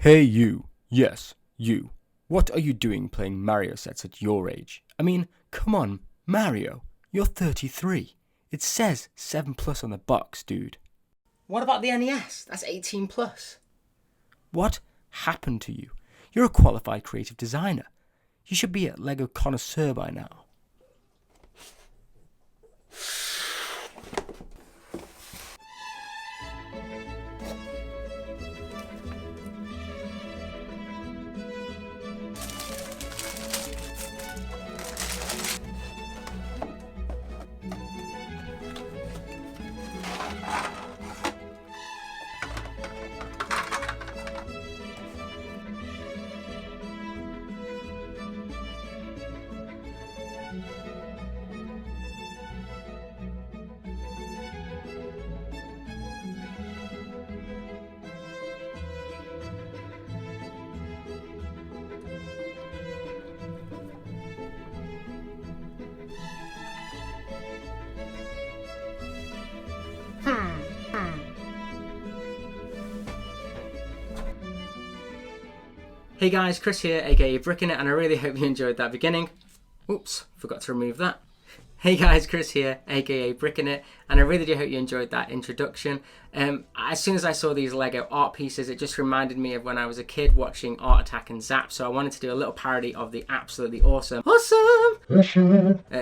Hey you, yes, you. What are you doing playing Mario sets at your age? I mean, come on, Mario, you're 33. It says 7+ on the box, dude. What about the NES? That's 18+. What happened to you? You're a qualified creative designer. You should be a LEGO connoisseur by now. Hey guys, Chris here, aka bricknit, and I really hope you enjoyed that beginning. Oops, forgot to remove that. Hey guys, Chris here, aka bricknit, and I really do hope you enjoyed that introduction. As soon as I saw these LEGO art pieces, it just reminded me of when I was a kid watching Art Attack and Zap, so I wanted to do a little parody of the absolutely awesome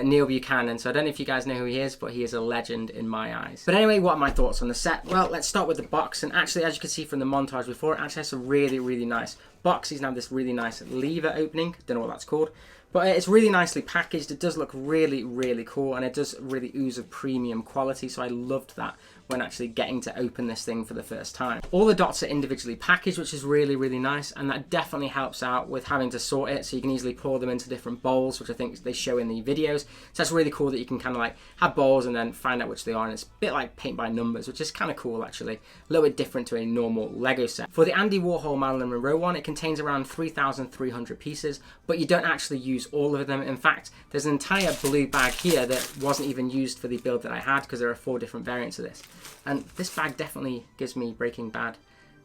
Neil Buchanan. So I don't know if you guys know who he is, but he is a legend in my eyes. But anyway, what are my thoughts on the set? Well, let's start with the box, and actually, as you can see from the montage before, it actually has a really nice box. He's now this really nice lever opening, don't know what that's called. But it's really nicely packaged. It does look really cool, and it does really ooze of premium quality, so I loved that when actually getting to open this thing for the first time. All the dots are individually packaged, which is really nice, and that definitely helps out with having to sort it, so you can easily pour them into different bowls, which I think they show in the videos. So that's really cool that you can kind of like have bowls and then find out which they are, and it's a bit like paint by numbers, which is kind of cool actually. A little bit different to a normal LEGO set. For the Andy Warhol Marilyn Monroe one, it contains around 3,300 pieces, but you don't actually use all of them. In fact, there's an entire blue bag here that wasn't even used for the build that I had, because there are 4 different variants of this. And this bag definitely gives me Breaking Bad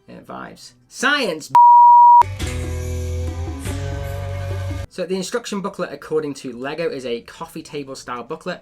vibes. Science! So the instruction booklet, according to LEGO, is a coffee table style booklet.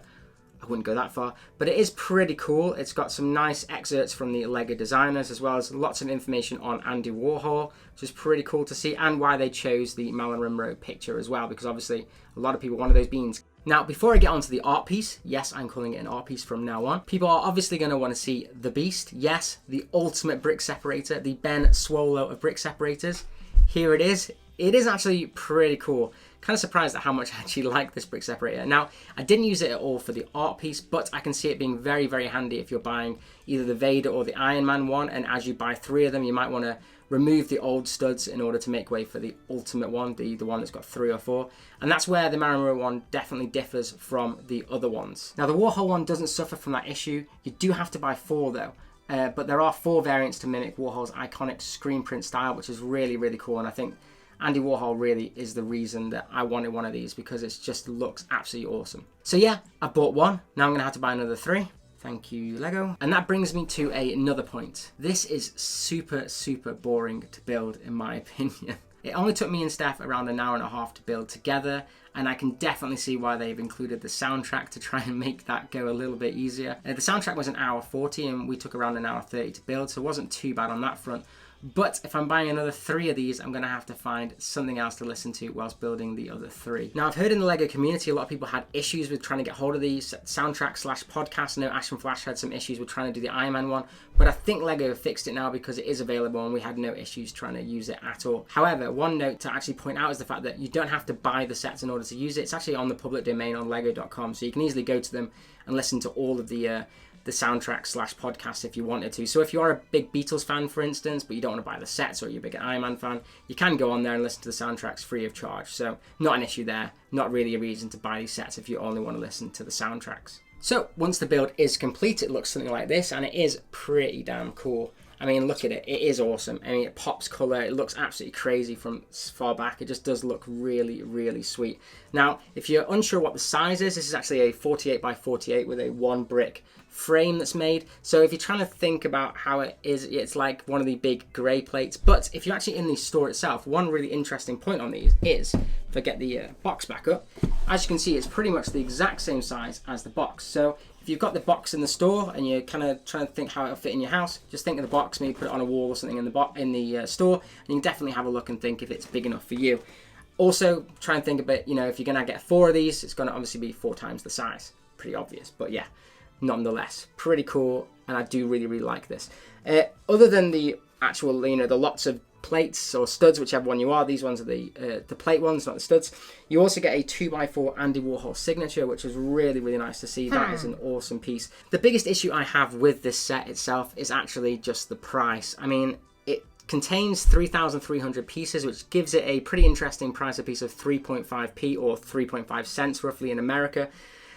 I wouldn't go that far, but it is pretty cool. It's got some nice excerpts from the LEGO designers, as well as lots of information on Andy Warhol, which is pretty cool to see, and why they chose the Marilyn Monroe picture as well, because obviously a lot of people wanted those beans. Now, before I get onto the art piece, yes, I'm calling it an art piece from now on, people are obviously going to want to see the beast. Yes, the ultimate brick separator, the Ben Swallow of brick separators. Here it is. It is actually pretty cool. Kind of surprised at how much I actually like this brick separator. Now, I didn't use it at all for the art piece, but I can see it being very handy if you're buying either the Vader or the Iron Man one, and as you buy 3 of them, you might want to remove the old studs in order to make way for the ultimate one, the one that's got 3 or 4. And that's where the Marilyn Monroe one definitely differs from the other ones. Now, the Warhol one doesn't suffer from that issue. You do have to buy 4 though. But there are 4 variants to mimic Warhol's iconic screen print style, which is really cool, and I think Andy Warhol really is the reason that I wanted one of these, because it just looks absolutely awesome. So yeah, I bought 1. Now I'm going to have to buy another 3. Thank you, LEGO. And that brings me to another point. This is super boring to build, in my opinion. It only took me and Steph around an hour and a half to build together, and I can definitely see why they've included the soundtrack to try and make that go a little bit easier. The soundtrack was an hour 40, and we took around an hour 30 to build, so it wasn't too bad on that front. But if I'm buying another 3 of these, I'm going to have to find something else to listen to whilst building the other 3. Now, I've heard in the LEGO community a lot of people had issues with trying to get hold of these soundtrack/podcast. I know Ash and Flash had some issues with trying to do the Iron Man one, but I think LEGO fixed it now because it is available and we had no issues trying to use it at all. However, one note to actually point out is the fact that you don't have to buy the sets in order to use it. It's actually on the public domain on lego.com, so you can easily go to them and listen to all of the soundtrack/podcast if you wanted to. So if you are a big Beatles fan, for instance, but you don't want to buy the sets, or you're a big Iron Man fan, you can go on there and listen to the soundtracks free of charge. So not an issue there. Not really a reason to buy these sets if you only want to listen to the soundtracks. So once the build is complete, it looks something like this, and it is pretty damn cool. I mean, look at it. It is awesome. I mean, it pops color. It looks absolutely crazy from far back. It just does look really, really sweet. Now, if you're unsure what the size is, this is actually a 48 by 48 with a 1 brick frame that's made. So if you're trying to think about how it is, it's like one of the big grey plates. But if you're actually in the store itself, one really interesting point on these is, if I get the box back up, as you can see, it's pretty much the exact same size as the box. So if you've got the box in the store and you're kind of trying to think how it'll fit in your house, just think of the box, maybe put it on a wall or something in the store, and you can definitely have a look and think if it's big enough for you. Also, try and think about, you know, if you're going to get 4 of these, it's going to obviously be 4 times the size. Pretty obvious, but yeah, nonetheless, pretty cool, and I do really, really like this. Other than the actual, you know, the lots of plates or studs, whichever one you are, these ones are the plate ones, not the studs. You also get a 2x4 Andy Warhol signature, which is really, really nice to see. That is an awesome piece. The biggest issue I have with this set itself is actually just the price. I mean, it contains 3,300 pieces, which gives it a pretty interesting price a piece of 3.5p or 3.5 cents roughly in America.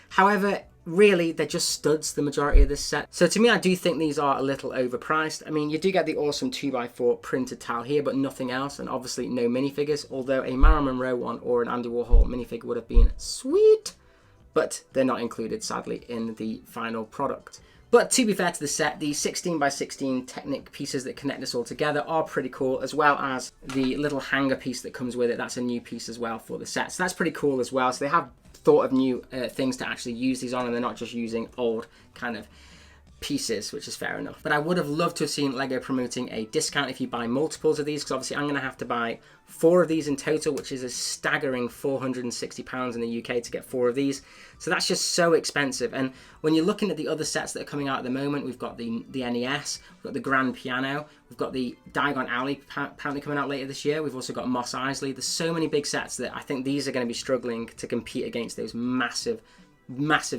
However, really, they're just studs, the majority of this set. So to me, I do think these are a little overpriced. I mean, you do get the awesome 2x4 printed tile here, but nothing else, and obviously no minifigures, although a Marilyn Monroe one or an Andy Warhol minifigure would have been sweet, but they're not included, sadly, in the final product. But to be fair to the set, the 16x16 Technic pieces that connect this all together are pretty cool, as well as the little hanger piece that comes with it. That's a new piece as well for the set. So that's pretty cool as well. So they have thought of new things to actually use these on, and they're not just using old kind of pieces, which is fair enough. But I would have loved to have seen LEGO promoting a discount if you buy multiples of these, because obviously I'm going to have to buy 4 of these in total, which is a staggering £460 in the UK to get 4 of these. So that's just so expensive. And when you're looking at the other sets that are coming out at the moment, we've got the NES, we've got the Grand Piano, we've got the Diagon Alley apparently coming out later this year. We've also got Mos Eisley. There's so many big sets that I think these are going to be struggling to compete against those massive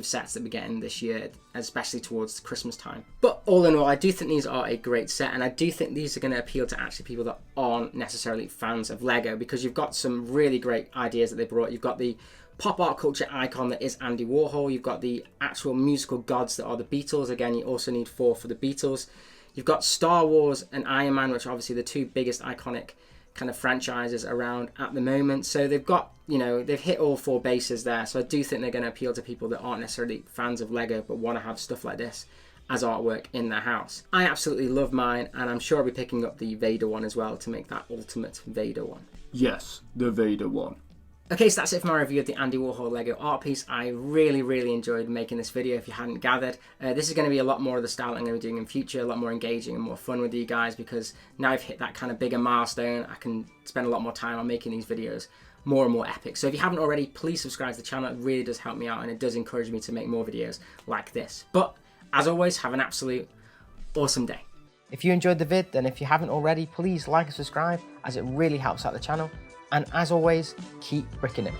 sets that we're getting this year, especially towards Christmas time. But all in all, I do think these are a great set, and I do think these are going to appeal to actually people that aren't necessarily fans of LEGO, because you've got some really great ideas that they brought. You've got the pop art culture icon that is Andy Warhol. You've got the actual musical gods that are the Beatles. Again, you also need 4 for the Beatles. You've got Star Wars and Iron Man, which are obviously the 2 biggest iconic kind of franchises around at the moment. So they've got, you know, they've hit all 4 bases there. So I do think they're going to appeal to people that aren't necessarily fans of LEGO but want to have stuff like this as artwork in their house. I absolutely love mine, and I'm sure I'll be picking up the Vader one as well to make that ultimate Vader one. Yes, the Vader one. Okay, so that's it for my review of the Andy Warhol LEGO art piece. I really, really enjoyed making this video, if you hadn't gathered. This is going to be a lot more of the style I'm going to be doing in future, a lot more engaging and more fun with you guys, because now I've hit that kind of bigger milestone, I can spend a lot more time on making these videos more and more epic. So if you haven't already, please subscribe to the channel. It really does help me out, and it does encourage me to make more videos like this. But as always, have an absolute awesome day. If you enjoyed the vid, then if you haven't already, please like and subscribe, as it really helps out the channel. And as always, keep bricking it.